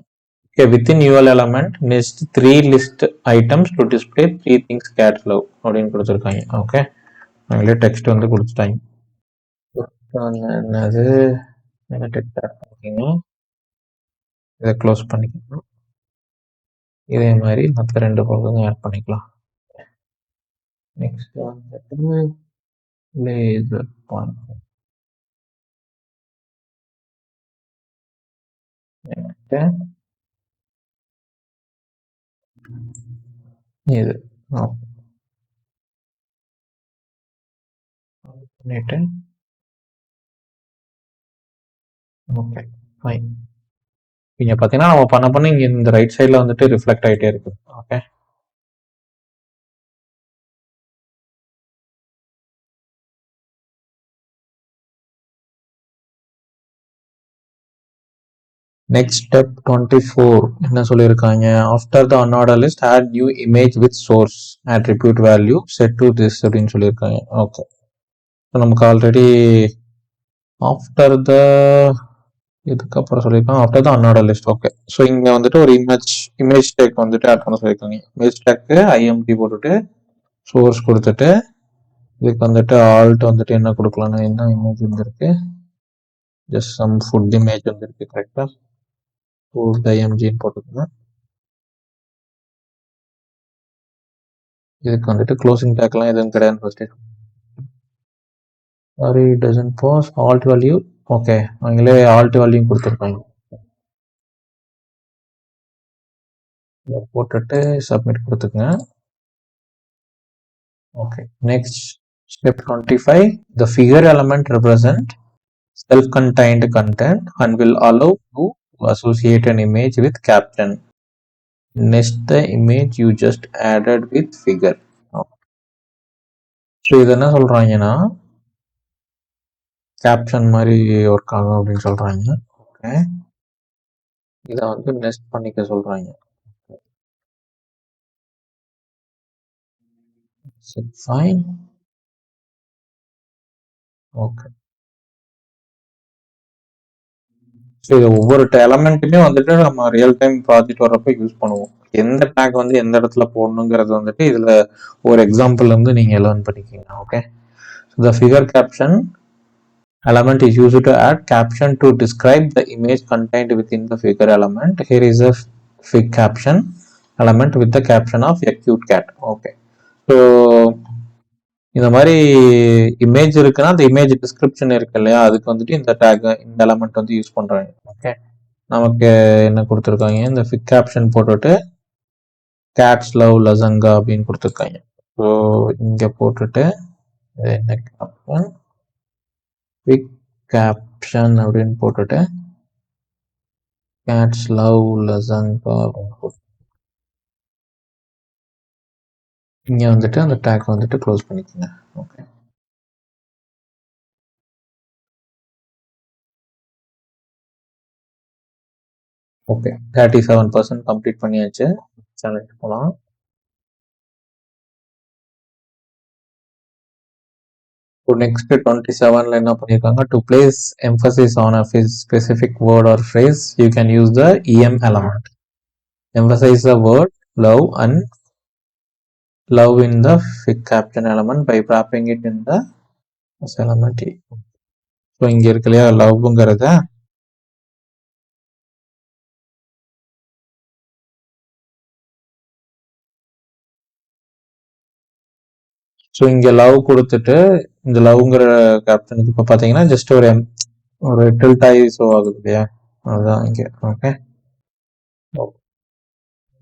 Okay, within UL element next 3 list items to display 3 things catalogue அப்படின்னு கொடுத்துருக்காங்க. ஓகே, அவங்களே டெக்ஸ்ட் வந்து கொடுத்துட்டாங்க. என்னது டெக்ஸ்ட் ஆட் பண்ணிக்கோங்க. இதை க்ளோஸ் பண்ணிக்கணும். இதே மாதிரி மற்ற 2 பக்கம் ஆட் பண்ணிக்கலாம். நெக்ஸ்ட் வந்துட்டு லேசர் பாயிண்ட். இது பண்ணிட்டு ஓகே ஃபைன். இங்க பாத்தீங்கன்னா நம்ம பண்ண இங்க இந்த ரைட் சைட்ல வந்துட்டு ரிஃப்ளெக்ட் ஆயிட்டே இருக்கு. ஓகே, நெக்ஸ்ட் ஸ்டெப் 24 என்ன சொல்லியிருக்காங்க. After the unordered list add new image with source attribute value set to this அப்படின்னு சொல்லியிருக்காங்க. ஓகே, நமக்கு ஆல்ரெடி ஆஃப்டர் த இதுக்கப்புறம் சொல்லியிருக்காங்க after the unordered list. Okay, so இங்க வந்துட்டு ஒரு இமேஜ் டேக் வந்துட்டு ஆட் பண்ண சொல்லியிருக்காங்க. இமேஜ் டேக்கு ஐஎம்டி போட்டுட்டு சோர்ஸ் கொடுத்துட்டு இதுக்கு வந்துட்டு ஆல்ட் வந்துட்டு என்ன கொடுக்கலாம்னா என்ன இமேஜ் வந்துருக்கு, ஜஸ்ட் சம் ஃபுட் இமேஜ் வந்துருக்கு. கரெக்டா ஃபுட் ஐஎம்ஜின்னு போட்டுக்கோங்க. இதுக்கு வந்துட்டு க்ளோசிங் டேக்லாம் எதுவும் கிடையாது. First sorry doesn't pass alt value. Okay, அவங்களே ஆல்ட் வேல்யூ கொடுத்துருக்காங்க. இதை போட்டுட்டு சப்மிட் கொடுத்துக்குங்க. Okay, next step 25 the figure element represent self-contained content and will allow you to associate an image with caption. Nest the image you just added with figure. So இது என்ன சொல்றாங்கன்னா caption மாதிரி work ஆகும் அப்படின்னு சொல்றாங்க. Okay, இதை வந்து next பண்ணிக்க சொல்றாங்க. ஃபைன். ஓகே, ஸோ இது ஒவ்வொரு எலமெண்ட்டுமே வந்துட்டு நம்ம ரியல் டைம் ப்ராஜெக்ட் வர்றப்ப யூஸ் பண்ணுவோம். எந்த டேக் வந்து எந்த இடத்துல போடணுங்கிறது வந்துட்டு இதுல ஒரு எக்ஸாம்பிள் வந்து நீங்க லேர்ன் பண்ணிக்கிங்க. Okay, the figure caption element is used to add caption to describe the image contained within the figure element. Here is a fig caption element with the caption of a cute cat. Okay, so இந்த மாதிரி image இருக்குன்னா அந்த image description இருக்கு இல்லையா, அதுக்கு வந்துட்டு இந்த take இந்த எலமெண்ட் வந்து யூஸ் பண்றாங்க. ஓகே, நமக்கு என்ன கொடுத்துருக்காங்க, இந்த ஃபிக் கேப்ஷன் போட்டுட்டு கேட்ஸ் லவ் லசங்கா அப்படின்னு கொடுத்துருக்காங்க. ஸோ இங்க போட்டுட்டு என்ன கேப்ஷன் ஃபிக் கேப்ஷன் அப்படின்னு போட்டுட்டு கேட்ஸ் லவ் லசங்கா அப்படின்னு போட்டு இங்க வந்துட்டு அந்த டேக் வந்துட்டு க்ளோஸ் பண்ணிக்கோங்க. ஓகே, ஓகே 37% கம்ப்ளீட் பண்ணியாச்சு. சேலஞ்ச் போகலாம். இப்போ நெக்ஸ்ட் 27ல என்ன பண்ணியிருக்காங்க, to place emphasis on a specific word R phrase you can use the EM element. Emphasize the word love and love in the fig caption element by wrapping it in the element. So இங்க இருக்கு இல்லையா லவ்ங்கிறத, so இங்க love கொடுத்துட்டு இந்த லவ்ங்கிற கேப்ஷனுக்கு இப்போ பார்த்தீங்கன்னா just ஒரு tilt ஆகி ஷோ ஆகுது இல்லையா, அதுதான் இங்க. ஓகே,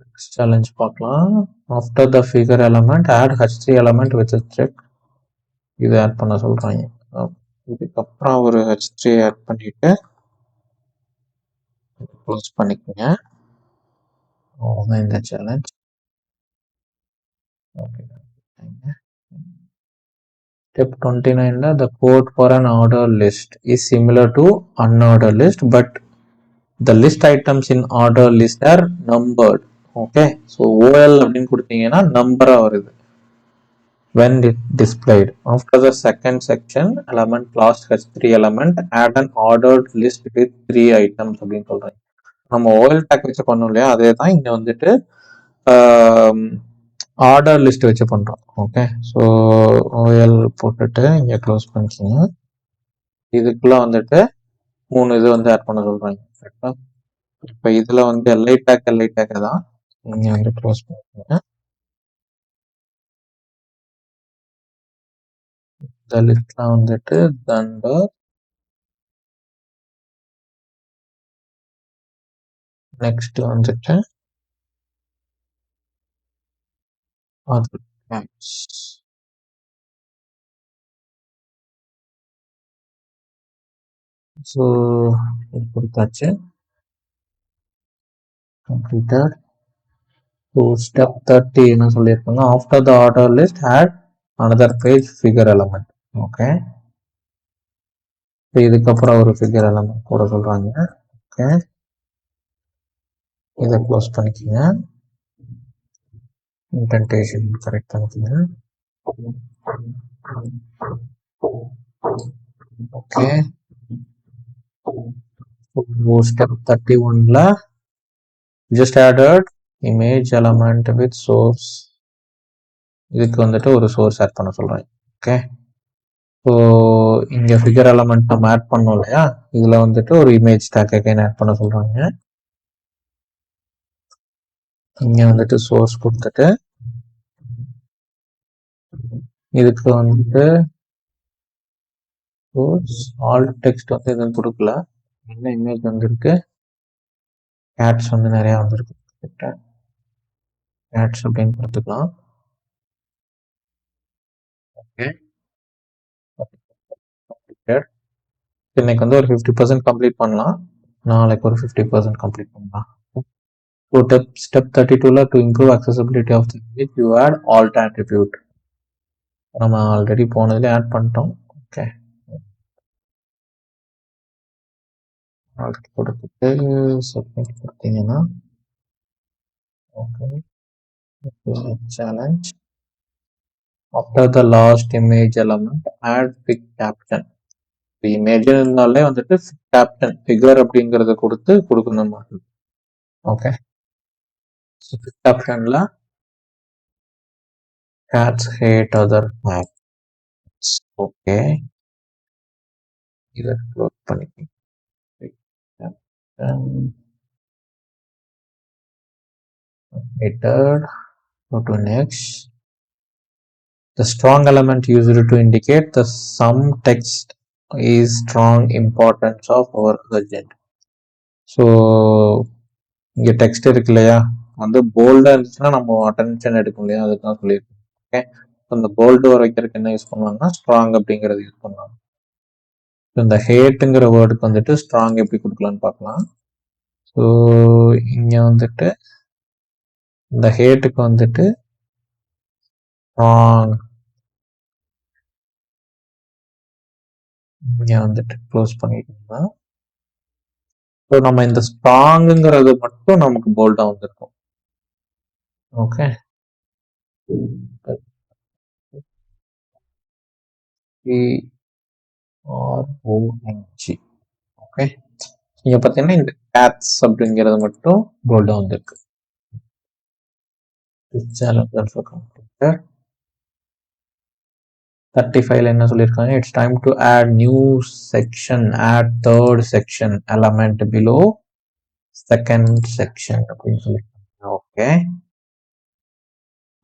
நெக்ஸ்ட் சேலஞ்ச் பார்க்கலாம். After the figure element add H3 element with check. இது ஆட் பண்ண சொல்றாங்க. இதுக்கப்புறம் ஒரு H3 ஆட் பண்ணிட்டு க்ளோஸ் பண்ணிக்கோங்க. அவ்வளோதான் இந்த challenge. Okay, Step 29 the code for an ordered list is similar to unordered list, but the list items in ordered list are numbered. Okay, so OL அப்படின்னு கொடுத்தீங்கன்னா நம்பரா வருது when it displayed. After the second section element last H3 element add an ordered list with 3 items அப்படின்னு சொல்றாங்க. நம்ம OL tag வச்சு பண்ணோம் இல்லையா, அதே தான் இங்க வந்துட்டு ஆர்டர் லிஸ்ட் வச்சு பண்றோம். ஓகே, ஸோ OL போட்டுட்டு இங்க க்ளோஸ் பண்ணிக்கோங்க. இதுக்குள்ள வந்துட்டு 3 இது வந்து ஆட் பண்ண சொல்றாங்க. கரெக்டா, இப்போ இதுல வந்து எல்ஐ டேக் தான் இங்க வந்து க்ளோஸ் பண்ணிக்கோங்க. இந்த லிஸ்ட்ல வந்துட்டு தண்டர் நெக்ஸ்ட் வந்துட்டு other tags. ஸோ இது கொடுத்தாச்சு, கம்ப்ளீட்டட். ஸோ ஸ்டெப் 30 என்ன சொல்லியிருக்காங்க, after the order list add another page figure element. Okay, இதுக்கப்புறம் ஒரு ஃபிகர் எலமெண்ட் போட சொல்றாங்க. ஓகே, இதை க்ளோஸ் பண்ணிக்கோங்க, இன்டென்டேஷன் கரெக்ட் பண்ணிக்கோங்க. ஓகே, ஸ்டெப் 31ல just added image element with source. இதுக்கு வந்துட்டு ஒரு சோர்ஸ் ஆட் பண்ண சொல்றேன். ஓகே, ஸோ இங்க ஃபிகர் எலமெண்ட் நம்ம ஆட் பண்ணோம் இல்லையா, இதுல வந்துட்டு ஒரு இமேஜ் டேக் அகைன் ஆட் பண்ண சொல்றாங்க. இங்க வந்துட்டு சோர்ஸ் கொடுத்துட்டு இதுக்கு வந்துட்டு ஆல் டெக்ஸ்ட் வந்து எதுவும் கொடுக்கல, என்ன இமேஜ் வந்திருக்கு, கேட்ஸ் வந்து நிறைய வந்திருக்கு, கேட்ஸ் அப்படின்னு கொடுத்துக்கலாம். ஓகே, இன்னைக்கு வந்து ஒரு 50% கம்ப்ளீட் பண்ணலாம், நாளைக்கு ஒரு 50% கம்ப்ளீட் பண்ணலாம். So step 32ல to improve accessibility of the image you add alt attribute. நம்ம ஆல்ரெடி போனதுல ஆட் பண்ணிட்டோம். ஓகே, alt கொடுத்துட்டு சப்மிட் கொடுத்தீங்கன்னா okay, challenge. After the last image element add fig caption. Image இருந்தாலே வந்துட்டு கேப்டன் ஃபிகர் அப்படிங்கறத கொடுக்கணும். ஓகே, கேப்ஷன்ல cats hate other cats. Okay, இதை க்ளோஸ் பண்ணிக்கலாம். Edited. Go to next. The strong element used to indicate the some text is strong importance of our urgent. So இங்கே text இருக்கு இல்லையா, வந்து போல்டாக இருந்துச்சுன்னா நம்ம அட்டென்ஷன் எடுக்க இல்லையா, அதுக்கு தான் சொல்லியிருக்கோம். ஓகே, இந்த போல்டு வர வைக்கிறதுக்கு என்ன யூஸ் பண்ணுவாங்கன்னா ஸ்ட்ராங் அப்படிங்கிறது யூஸ் பண்ணுவாங்க. இந்த ஹேட்டுங்கிற வேர்டுக்கு வந்துட்டு ஸ்ட்ராங் எப்படி கொடுக்கலான்னு பார்க்கலாம். ஸோ இங்கே வந்துட்டு இந்த ஹேட்டுக்கு வந்துட்டு ஸ்ட்ராங், இங்கே வந்துட்டு க்ளோஸ் பண்ணிட்டோம்னா ஸோ நம்ம இந்த ஸ்ட்ராங்குங்கிறது மட்டும் நமக்கு போல்டாக வந்திருக்கும். Okay, PRONG. ஓகே, இங்க பார்த்தீங்கன்னா இந்த கேட்ஸ் அப்படிங்கிறது மட்டும் போல்டாக வந்திருக்கு. 35ல என்ன சொல்லியிருக்காங்க, it's time to add new section, add third section element below second section அப்படின்னு சொல்லியிருக்காங்க. ஓகே,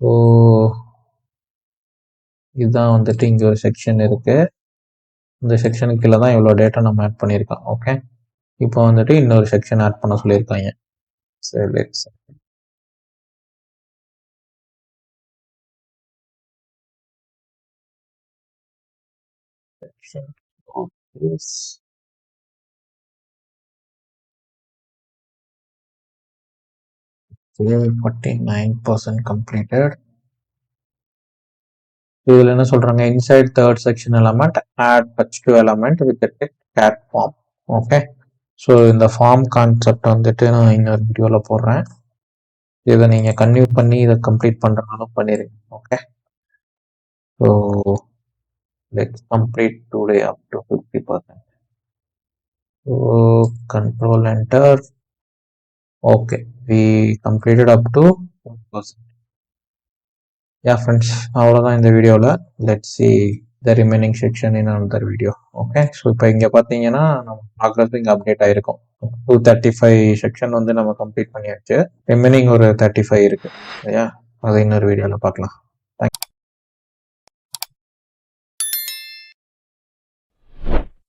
ஸோ இதுதான் வந்துட்டு இங்க ஒரு செக்ஷன் இருக்கு. இந்த செக்ஷனுக்கு கீழே தான் இவ்வளோ டேட்டா நம்ம ஆட் பண்ணியிருக்கோம். ஓகே, இப்போ வந்துட்டு இன்னொரு செக்ஷன் ஆட் பண்ண சொல்லியிருக்காங்க. சரி, let's section of this. So 49% completed. இதில் என்ன சொல்றாங்க, inside third section element add h2 element with cat form. Okay, so இந்த ஃபார்ம் கான்செப்ட் வந்துட்டு நான் இன்னொரு வீடியோவில் போடுறேன். இதை நீங்கள் கன்டினியூ பண்ணி இதை கம்ப்ளீட் பண்ணுறனாலும் பண்ணிடுங்க. Okay, so let's complete today up to 50%. So control enter. Okay, we completed up to 1%. Yeah friends, அவ்வளோதான் இந்த வீடியோவில். Let's see the remaining section in another video. Okay, so இப்போ இங்கே பார்த்தீங்கன்னா நம்ம ப்ராக்ரஸ் இங்கே அப்டேட் ஆகிருக்கும். 235 செக்ஷன் வந்து நம்ம கம்ப்ளீட் பண்ணியாச்சு. ரிமைனிங் ஒரு 35 இருக்கு இல்லையா, அதை இன்னொரு வீடியோவில் பார்க்கலாம்.